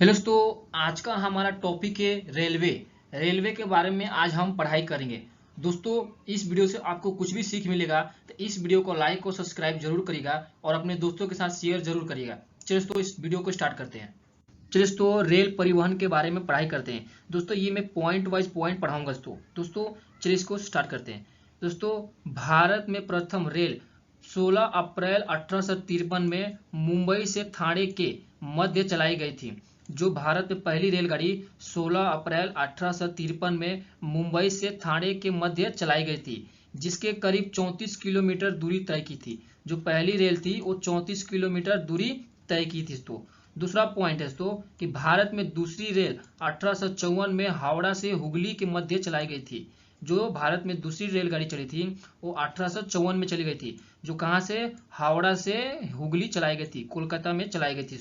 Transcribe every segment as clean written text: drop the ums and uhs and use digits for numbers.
Hello दोस्तों, आज का हमारा टॉपिक है रेलवे। रेलवे के बारे में आज हम पढ़ाई करेंगे। दोस्तों, इस वीडियो से आपको कुछ भी सीख मिलेगा तो इस वीडियो को लाइक और सब्सक्राइब जरूर करिएगा और अपने दोस्तों के साथ शेयर जरूर करिएगा। चलिए दोस्तों, इस वीडियो को स्टार्ट करते हैं। चलिए दोस्तों, रेल परिवहन के बारे में पढ़ाई करते हैं। दोस्तों, ये मैं पॉइंट वाइज पॉइंट पढ़ाऊंगा। दोस्तों चलिए इसको स्टार्ट करते हैं। दोस्तों, भारत में प्रथम रेल 16 अप्रैल 1853 में मुंबई से ठाणे के मध्य चलाई गई थी। जो भारत में पहली रेलगाड़ी 16 अप्रैल 1853 में मुंबई से ठाणे के मध्य चलाई गई थी, जिसके करीब 34 किलोमीटर दूरी तय की थी। जो पहली रेल थी वो 34 किलोमीटर दूरी तय की थी। दूसरा पॉइंट है कि भारत में दूसरी रेल 1854 में हावड़ा से हुगली के मध्य चलाई गई थी। जो भारत में दूसरी रेलगाड़ी चली थी वो 1854 में चली गई थी, जो कहाँ से, हावड़ा से हुगली चलाई गई थी, कोलकाता में चलाई गई थी।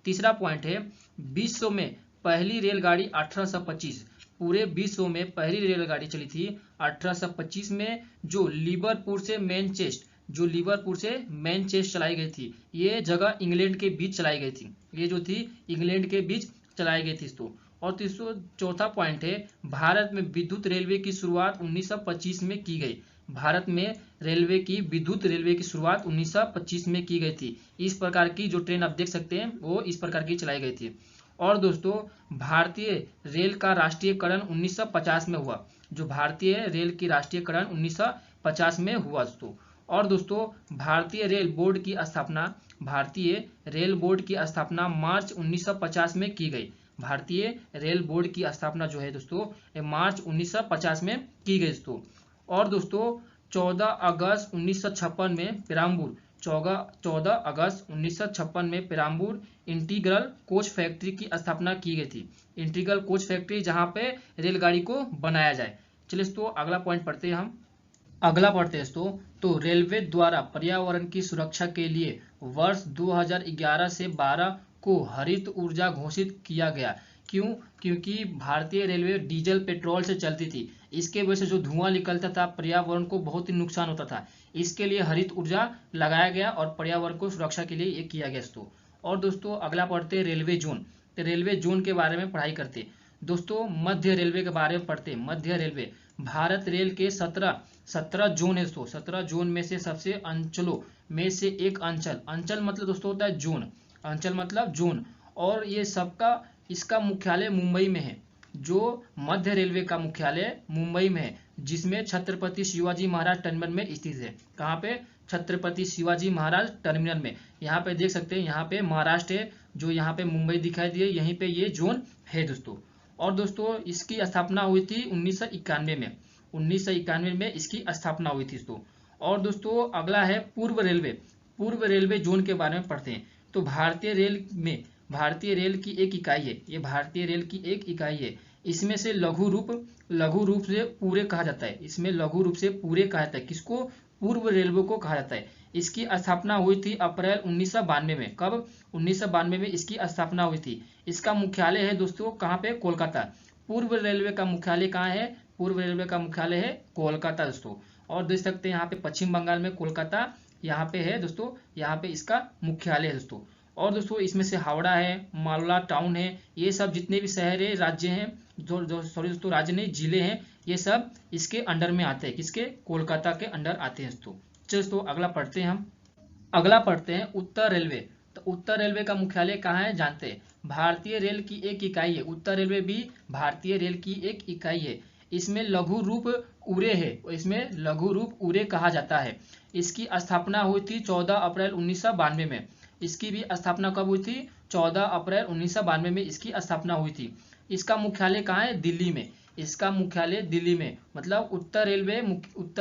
तीसरा पॉइंट है, विश्व में पहली रेलगाड़ी 1825, पूरे विश्व में पहली रेलगाड़ी चली थी 1825 में, जो लिवरपूल से मैनचेस्टर चलाई गई थी। ये जगह इंग्लैंड के बीच चलाई गई थी, ये जो थी इंग्लैंड के बीच चलाई गई थी। और चौथा पॉइंट है, भारत में विद्युत रेलवे की शुरुआत 1925 में की गई। भारत में विद्युत रेलवे की शुरुआत 1925 में की गई थी। इस प्रकार की जो ट्रेन आप देख सकते हैं वो इस प्रकार की चलाई गई थी। और दोस्तों, भारतीय रेल का राष्ट्रीयकरण 1950 में हुआ। जो भारतीय रेल की राष्ट्रीयकरण 1950 में हुआ दोस्तों। और दोस्तों, भारतीय रेल बोर्ड की स्थापना मार्च 1950 में की गई। भारतीय रेल बोर्ड की स्थापना जो है दोस्तों, मार्च 1950 में की गई दोस्तों। और दोस्तों, 14 अगस्त 1956 में पेराम्बूर इंटीग्रल कोच फैक्ट्री की स्थापना की गई थी। इंटीग्रल कोच फैक्ट्री जहां पे रेलगाड़ी को बनाया जाए। चलिए दोस्तों, अगला पॉइंट पढ़ते हैं हम। दोस्तों, तो रेलवे द्वारा पर्यावरण की सुरक्षा के लिए वर्ष 2011 से 12 को हरित ऊर्जा घोषित किया गया। क्यों? क्योंकि भारतीय रेलवे डीजल पेट्रोल से चलती थी। इसके वजह से जो धुआं निकलता था पर्यावरण को बहुत ही नुकसान होता था। इसके लिए हरित ऊर्जा लगाया गया और पर्यावरण को सुरक्षा के लिए ये किया गया दोस्तों। और दोस्तों, अगला पढ़ते हैं रेलवे जोन। तो रेलवे जोन के बारे में पढ़ाई करते हैं। दोस्तों, मध्य रेलवे के बारे में पढ़ते हैं। मध्य रेलवे भारत रेल के 17 जोन है दोस्तों। 17 जोन में से सबसे अंचलों में से एक अंचल मतलब दोस्तों होता है जोन। अंचल मतलब जोन। और ये सबका इसका मुख्यालय मुंबई में है। जो मध्य रेलवे का मुख्यालय मुंबई में है, जिसमें छत्रपति शिवाजी महाराज टर्मिनल में स्थित है। कहाँ पे? छत्रपति शिवाजी महाराज टर्मिनल में। यहाँ पे देख सकते हैं, यहाँ पे महाराष्ट्र है, जो यहाँ पे मुंबई दिखाई दिए, यहीं पे ये जोन है दोस्तों। और दोस्तों, इसकी स्थापना हुई थी 1991 में। 1991 में इसकी स्थापना हुई थी दोस्तों। और दोस्तों, अगला है पूर्व रेलवे। पूर्व रेलवे जोन के बारे में पढ़ते हैं। तो भारतीय रेल की एक इकाई है। ये भारतीय रेल की एक इकाई है। इसमें से लघु रूप से पूरे कहा जाता है। इसमें लघु रूप से पूरे कहा जाता है। किसको? पूर्व रेलवे को कहा जाता है। इसकी स्थापना हुई थी अप्रैल 1992 में। कब? 1992 में इसकी स्थापना हुई थी। इसका मुख्यालय है दोस्तों कहाँ पे? कोलकाता। पूर्व रेलवे का मुख्यालय कहाँ है? पूर्व रेलवे का मुख्यालय है कोलकाता दोस्तों। और देख सकते हैं यहाँ पे पश्चिम बंगाल में कोलकाता यहाँ पे है दोस्तों। यहाँ पे इसका मुख्यालय है दोस्तों। और दोस्तों, इसमें से हावड़ा है, मालवा टाउन है, ये सब जितने भी शहर है, राज्य हैं, राज्य नहीं, जिले हैं, ये सब इसके अंडर में आते हैं। किसके? कोलकाता के अंडर आते हैं दोस्तों। चलिए दोस्तों, अगला पढ़ते हैं हम। अगला पढ़ते हैं उत्तर रेलवे। तो उत्तर रेलवे का मुख्यालय कहाँ है जानते हैं? भारतीय रेल की एक इकाई है। उत्तर रेलवे भी भारतीय रेल की एक इकाई है। इसमें लघु रूप उरे है। इसमें लघु रूप उरे कहा जाता है। इसकी स्थापना हुई थी 14 अप्रैल 1992 में। इसकी भी स्थापना कब हुई थी? 14 अप्रैल 1992 में इसकी स्थापना हुई थी। इसका मुख्यालय कहाँ है? दिल्ली में। इसका मुख्यालय दिल्ली में, मतलब उत्तर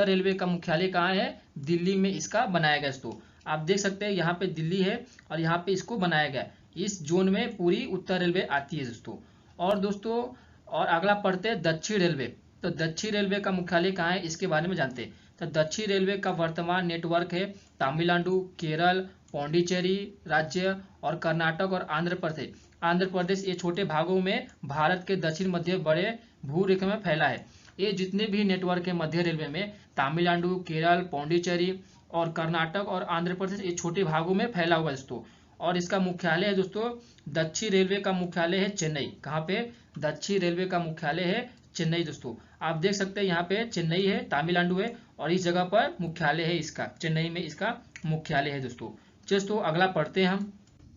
रेलवे का मुख्यालय कहाँ है? दिल्ली में इसका बनाया गया दोस्तों। आप देख सकते हैं यहाँ पे दिल्ली है और यहाँ पे इसको बनाया गया। इस जोन में पूरी उत्तर रेलवे आती है दोस्तों। और दोस्तों, और अगला पढ़ते हैं दक्षिण रेलवे। तो दक्षिण रेलवे का मुख्यालय कहाँ है इसके बारे में जानते हैं। तो दक्षिण रेलवे का वर्तमान नेटवर्क है तमिलनाडु, केरल, पौंडीचेरी राज्य और कर्नाटक और आंध्र प्रदेश ये छोटे भागों में भारत के दक्षिण मध्य बड़े भूरेखा में फैला है। ये जितने भी नेटवर्क है मध्य रेलवे में, तमिलनाडु, केरल, पौंडीचेरी और कर्नाटक और आंध्र प्रदेश, ये छोटे भागों में फैला हुआ है दोस्तों। और इसका मुख्यालय है दोस्तों, दक्षिण रेलवे का मुख्यालय है चेन्नई। कहाँ पे? दक्षिण रेलवे का मुख्यालय है चेन्नई दोस्तों। आप देख सकते हैं यहाँ पे चेन्नई है, तमिलनाडु है, और इस जगह पर मुख्यालय है इसका, चेन्नई में इसका मुख्यालय है दोस्तों। दोस्तों अगला पढ़ते हैं हम,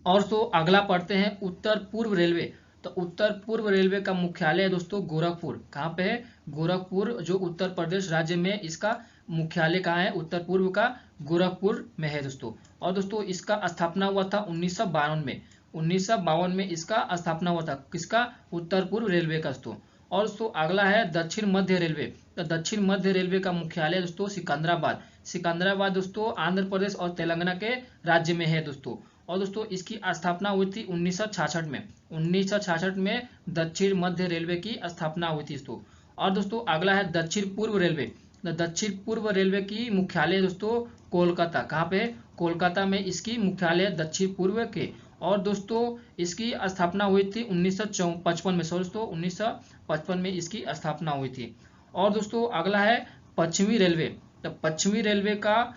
और तो अगला पढ़ते हैं उत्तर पूर्व रेलवे। तो उत्तर पूर्व रेलवे का मुख्यालय है दोस्तों गोरखपुर। कहाँ पे है? गोरखपुर, जो उत्तर प्रदेश राज्य में इसका मुख्यालय कहाँ है? उत्तर पूर्व का गोरखपुर में है दोस्तों। और दोस्तों इसका स्थापना हुआ था 1952 में। 1952 में इसका स्थापना हुआ था, किसका? उत्तर पूर्व रेलवे का दोस्तों। और दोस्तों अगला है दक्षिण मध्य रेलवे। तो दक्षिण मध्य रेलवे का मुख्यालय दोस्तों सिकंदराबाद। सिकंदराबाद दोस्तों आंध्र प्रदेश और तेलंगाना के राज्य में है दोस्तों। और दोस्तों इसकी स्थापना हुई थी 1966 में। 1966 में दक्षिण मध्य रेलवे की स्थापना हुई थी दोस्तों। और दोस्तों अगला है दक्षिण पूर्व रेलवे। दक्षिण पूर्व रेलवे की मुख्यालय दोस्तों कोलकाता। कहाँ पे? कोलकाता में इसकी मुख्यालय दक्षिण पूर्व के। और दोस्तों इसकी स्थापना हुई थी 1955 में। दोस्तों 1955 में इसकी स्थापना हुई थी। और दोस्तों अगला है पश्चिमी रेलवे। तो पश्चिमी रेलवे का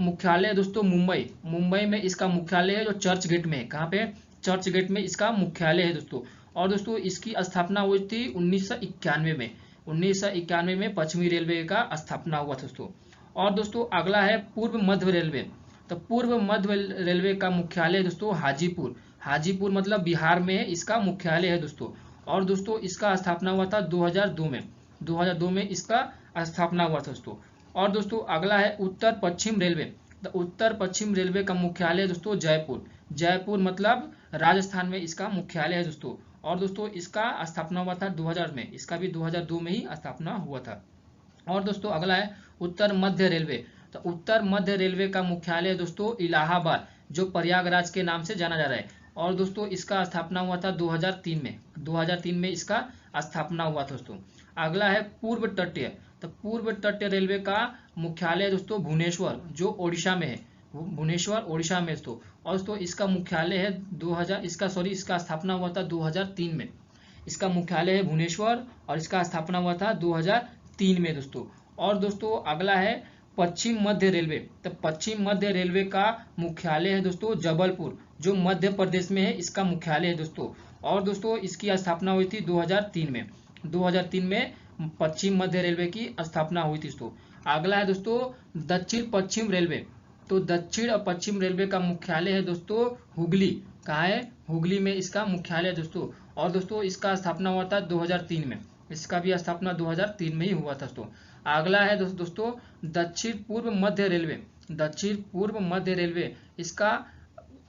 मुख्यालय दोस्तों मुंबई। मुंबई में इसका मुख्यालय है, जो चर्च गेट में है। कहाँ पे? चर्च गेट में इसका मुख्यालय है दोस्तों। और दोस्तों इसकी स्थापना हुई थी 1991 में। 1991 में पश्चिमी रेलवे का स्थापना हुआ दोस्तों। और दोस्तों अगला है पूर्व मध्य रेलवे। तो पूर्व मध्य रेलवे का मुख्यालय दोस्तों हाजीपुर। हाजीपुर मतलब बिहार में है, इसका मुख्यालय है दोस्तों। और दोस्तों इसका स्थापना हुआ था 2002 में। 2002 में इसका स्थापना हुआ था दोस्तों। और दोस्तों अगला है उत्तर पश्चिम रेलवे। तो उत्तर पश्चिम रेलवे का मुख्यालय दोस्तों जयपुर। जयपुर मतलब राजस्थान में इसका मुख्यालय है दोस्तों। और दोस्तों इसका स्थापना हुआ था 2000 में, इसका भी 2002 में ही स्थापना हुआ था। और दोस्तों अगला है उत्तर मध्य रेलवे। तो उत्तर मध्य रेलवे का मुख्यालय दोस्तों इलाहाबाद, जो प्रयागराज के नाम से जाना जा रहा है। और दोस्तों इसका स्थापना हुआ था 2003 में। 2003 में इसका स्थापना हुआ था दोस्तों। अगला है पूर्व तटीय। तो पूर्व तटीय रेलवे का मुख्यालय दोस्तों भुवनेश्वर, जो ओडिशा में है। भुवनेश्वर ओडिशा में दोस्तों। और दोस्तों इसका मुख्यालय है 2000 इसका स्थापना हुआ था 2003 में। इसका मुख्यालय है भुवनेश्वर और इसका स्थापना हुआ था 2003 में दोस्तों। और दोस्तों अगला है पश्चिम मध्य रेलवे। तो पश्चिम मध्य रेलवे का मुख्यालय है दोस्तों जबलपुर, जो मध्य प्रदेश में है, इसका मुख्यालय है दोस्तों। और दोस्तों इसकी स्थापना हुई थी 2003 में। 2003 में पश्चिम मध्य रेलवे की स्थापना हुई थी दोस्तों। अगला है दोस्तों दक्षिण पश्चिम रेलवे। तो दक्षिण और पश्चिम रेलवे का मुख्यालय है दोस्तों हुगली। कहाँ है? हुगली में इसका मुख्यालय है दोस्तों। और दोस्तों इसका स्थापना हुआ था 2003 में। इसका भी स्थापना 2003 में ही हुआ था दोस्तों। अगला है दोस्तों दक्षिण पूर्व मध्य रेलवे। दक्षिण पूर्व मध्य रेलवे, इसका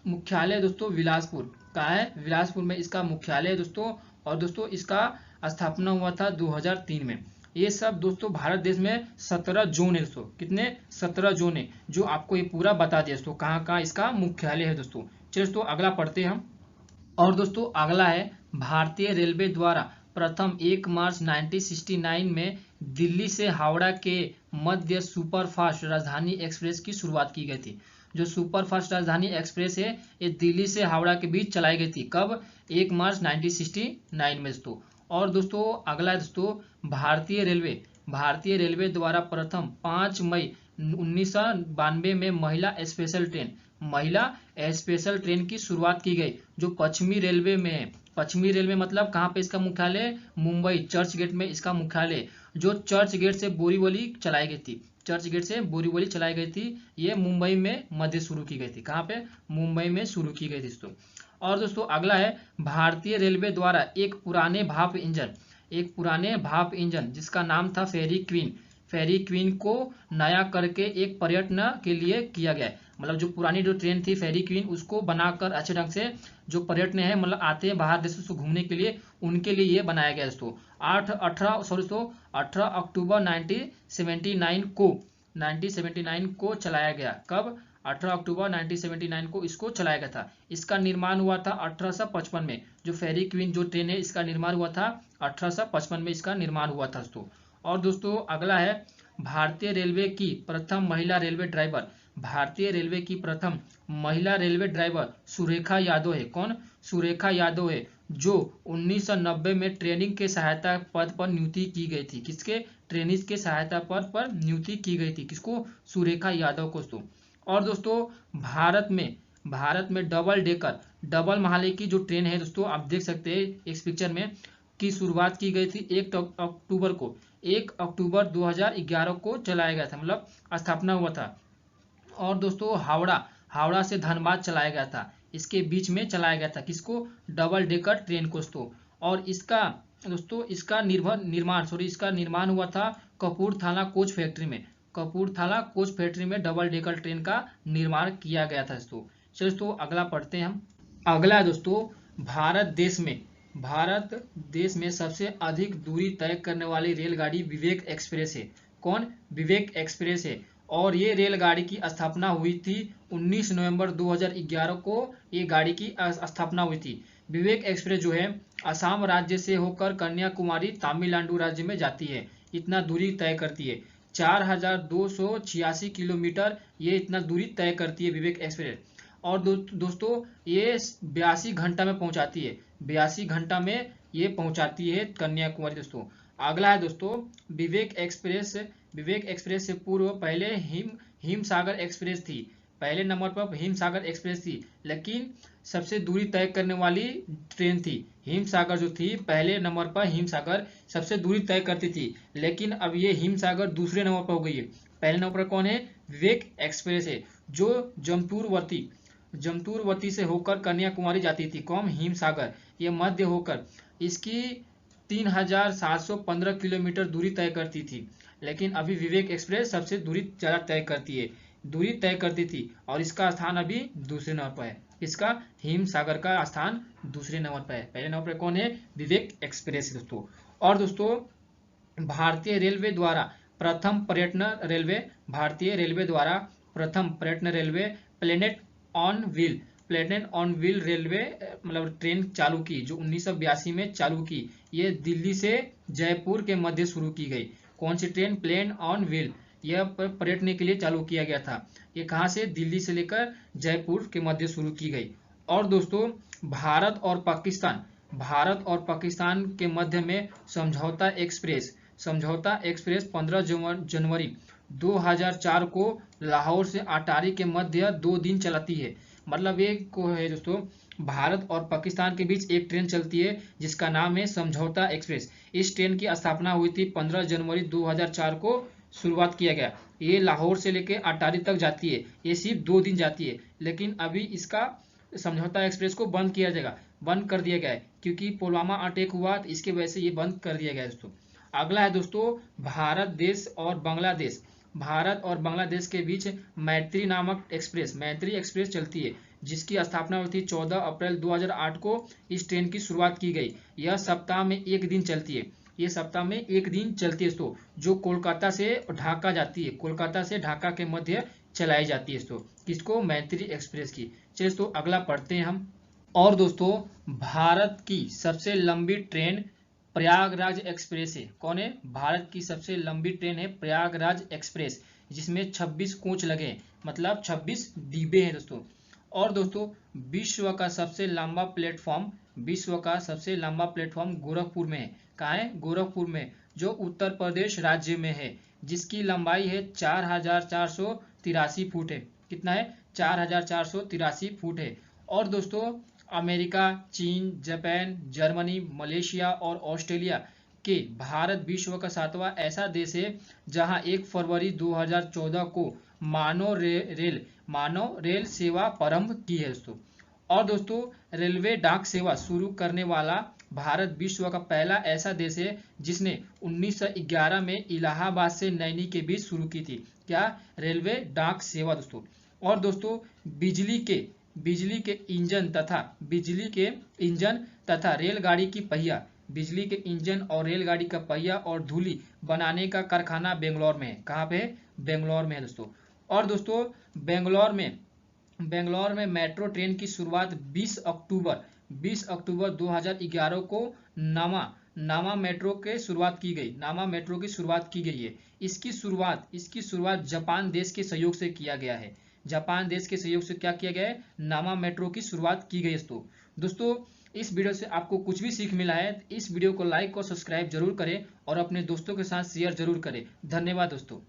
मुख्यालय दोस्तों बिलासपुर। कहाँ है? बिलासपुर में इसका मुख्यालय है दोस्तों। और दोस्तों इसका स्थापना हुआ था 2003 में। ये सब दोस्तों भारत देश में 17 जोन है दोस्तों। कितने? 17 जोन है, जो आपको ये पूरा बता दिया दोस्तों कहाँ कहाँ इसका मुख्यालय है दोस्तों। चलिए दोस्तों अगला पढ़ते हैं हम। और दोस्तों अगला है भारतीय रेलवे द्वारा प्रथम 1 मार्च 1969 में दिल्ली से हावड़ा के मध्य सुपरफास्ट राजधानी एक्सप्रेस की शुरुआत की गई थी। जो सुपरफास्ट राजधानी एक्सप्रेस है, ये दिल्ली से हावड़ा के बीच चलाई गई थी। कब? 1 मार्च 1969 में दोस्तों। और दोस्तों अगला है दोस्तों भारतीय रेलवे। भारतीय रेलवे द्वारा प्रथम 5 मई 1992 में महिला स्पेशल ट्रेन की शुरुआत की गई, जो पश्चिमी रेलवे में है। पश्चिमी रेलवे मतलब कहाँ पे इसका मुख्यालय? मुंबई, चर्च गेट में इसका मुख्यालय, जो चर्च गेट से बोरीवली चलाई गई थी। चर्च गेट से बोरीवली चलाई गई थी। ये मुंबई में मध्य शुरू की गई थी। कहाँ पे? मुंबई में शुरू की गई थी दोस्तों। और दोस्तों अगला है भारतीय रेलवे द्वारा एक पुराने भाप इंजन जिसका नाम था फेरी क्वीन को नया करके एक पर्यटन के लिए किया गया है। मतलब जो पुरानी जो ट्रेन थी फेरी क्वीन, उसको बनाकर अच्छे ढंग से जो पर्यटन है, मतलब आते हैं बाहर देशों से घूमने के लिए, उनके लिए ये बनाया गया दोस्तों। 18 अक्टूबर 1979 को चलाया गया। कब? 18 अक्टूबर 1979 को इसको चलाया गया था। इसका निर्माण हुआ था 1855 में। जो फेरी क्वीन जो ट्रेन है, इसका निर्माण हुआ था 1855 में इसका निर्माण हुआ था दोस्तों। और दोस्तों अगला है भारतीय रेलवे की प्रथम महिला रेलवे ड्राइवर। भारतीय रेलवे की प्रथम महिला रेलवे ड्राइवर सुरेखा यादव है। कौन? सुरेखा यादव है, जो 1990 में ट्रेनिंग के सहायता पद पर नियुक्ति की गई थी। किसके? ट्रेनिंग के सहायता पद पर नियुक्ति की गई थी। किसको? सुरेखा यादव को दोस्तों। और दोस्तों भारत में भारत में डबल महाले की जो ट्रेन है दोस्तों, आप देख सकते हैं इस पिक्चर में, की शुरुआत की गई थी 1 अक्टूबर 2011 को चलाया गया था, मतलब स्थापना हुआ था। और दोस्तों हावड़ा से धनबाद चलाया गया था, इसके बीच में चलाया गया था किसको, डबल डेकर ट्रेन को दोस्तों। और इसका निर्माण हुआ था कपूरथला कोच फैक्ट्री में डबल डेकर ट्रेन का निर्माण किया गया था दोस्तों। चलिए दोस्तों अगला पढ़ते हैं हम। अगला है दोस्तों, भारत देश में सबसे अधिक दूरी तय करने वाली रेलगाड़ी विवेक एक्सप्रेस है। कौन, विवेक एक्सप्रेस है। और ये रेलगाड़ी की स्थापना हुई थी 19 नवंबर 2011 को, ये गाड़ी की स्थापना हुई थी। विवेक एक्सप्रेस जो है असम राज्य से होकर कन्याकुमारी तमिलनाडु राज्य में जाती है, इतना दूरी तय करती है। 4286 किलोमीटर ये इतना दूरी तय करती है विवेक एक्सप्रेस। और दोस्तों ये 82 घंटा में पहुंचाती है, 82 घंटा में ये पहुंचाती है कन्याकुमारी दोस्तों। अगला है दोस्तों, विवेक एक्सप्रेस से पूर्व पहले हिमसागर एक्सप्रेस थी, पहले नंबर पर हिमसागर एक्सप्रेस थी, लेकिन सबसे दूरी तय करने वाली ट्रेन थी हिमसागर जो थी, पहले नंबर पर हिमसागर सबसे दूरी तय करती थी, लेकिन अब ये हिमसागर दूसरे नंबर पर हो गई है। पहले नंबर पर कौन है, विवेक एक्सप्रेस है, जो जमतूरवती से होकर कन्याकुमारी जाती थी। कौन, हिमसागर, ये मध्य होकर इसकी 3715 किलोमीटर दूरी तय करती थी, लेकिन अभी विवेक एक्सप्रेस सबसे दूरी ज़्यादा तय करती थी, और इसका स्थान अभी दूसरे नंबर पर है। इसका हिमसागर का स्थान दूसरे नंबर पर है, पहले नंबर पर कौन है, विवेक एक्सप्रेस दोस्तों। और दोस्तों भारतीय रेलवे द्वारा प्रथम पर्यटन railway planet on wheel railway मतलब ट्रेन चालू की, जो 1982 में चालू की। ये दिल्ली से जयपुर के मध्य शुरू की गई। कौन सी ट्रेन, प्लेन ऑन व्हील, यह पर्यटन के लिए चालू किया गया था। ये कहाँ से, दिल्ली से लेकर जयपुर के मध्य शुरू की गई। और दोस्तों भारत और पाकिस्तान के मध्य में समझौता एक्सप्रेस 15 जनवरी 2004 को लाहौर से अटारी के मध्य 2 दिन चलाती है। मतलब एक को है दोस्तों, भारत और पाकिस्तान के बीच एक ट्रेन चलती है जिसका नाम है समझौता एक्सप्रेस। इस ट्रेन की स्थापना हुई थी 15 जनवरी 2004 को शुरुआत किया गया। ये लाहौर से लेकर अटारी तक जाती है, ये सिर्फ 2 दिन जाती है, लेकिन अभी इसका समझौता एक्सप्रेस को बंद कर दिया गया है, क्योंकि पुलवामा अटैक हुआ तो इसके वजह से ये बंद कर दिया गया है दोस्तों। अगला है दोस्तों, भारत और बांग्लादेश के बीच मैत्री एक्सप्रेस चलती है, जिसकी स्थापना हुई थी 14 अप्रैल 2008 को। इस ट्रेन की शुरुआत की गई। यह सप्ताह में एक दिन चलती है, दोस्तों, जो कोलकाता से ढाका जाती है, कोलकाता से ढाका के मध्य चलाई जाती है दोस्तों। किसको, मैत्री एक्सप्रेस की। चलिए दोस्तों अगला पढ़ते हैं हम। और दोस्तों भारत की सबसे लंबी ट्रेन प्रयागराज एक्सप्रेस है। कौन है, भारत की सबसे लंबी ट्रेन है प्रयागराज एक्सप्रेस, जिसमें 26 कोच लगे, मतलब 26 डिब्बे हैं दोस्तों। और दोस्तों विश्व का सबसे लंबा प्लेटफॉर्म गोरखपुर में है। कहाँ है, गोरखपुर में, जो उत्तर प्रदेश राज्य में है, जिसकी लंबाई है 4483 फुट है। कितना है, 4483 फुट है। और दोस्तों अमेरिका, चीन, जापान, जर्मनी, मलेशिया और ऑस्ट्रेलिया के भारत विश्व का 7वां ऐसा देश है जहां 1 फरवरी 2014 को मानव रेल सेवा प्रारंभ की है दोस्तों। और दोस्तों रेलवे डाक सेवा शुरू करने वाला भारत विश्व का पहला ऐसा देश है जिसने 1911 में इलाहाबाद से नैनी के बीच शुरू की थी। क्या, रेलवे डाक सेवा दोस्तों। और दोस्तों बिजली के इंजन तथा रेलगाड़ी की पहिया, बिजली के इंजन और रेलगाड़ी का पहिया और धुली बनाने का कारखाना बेंगलोर में है। कहाँ पे है, बेंगलोर में है दोस्तों। और दोस्तों बेंगलोर में मेट्रो ट्रेन की शुरुआत 20 अक्टूबर 2011 को नामा मेट्रो की शुरुआत की गई है। इसकी शुरुआत जापान देश के सहयोग से किया गया है। जापान देश के सहयोग से क्या किया गया है, नामा मेट्रो की शुरुआत की गई है दोस्तों। इस वीडियो से आपको कुछ भी सीख मिला है, इस वीडियो को लाइक और सब्सक्राइब जरूर करें और अपने दोस्तों के साथ शेयर जरूर करें। धन्यवाद दोस्तों।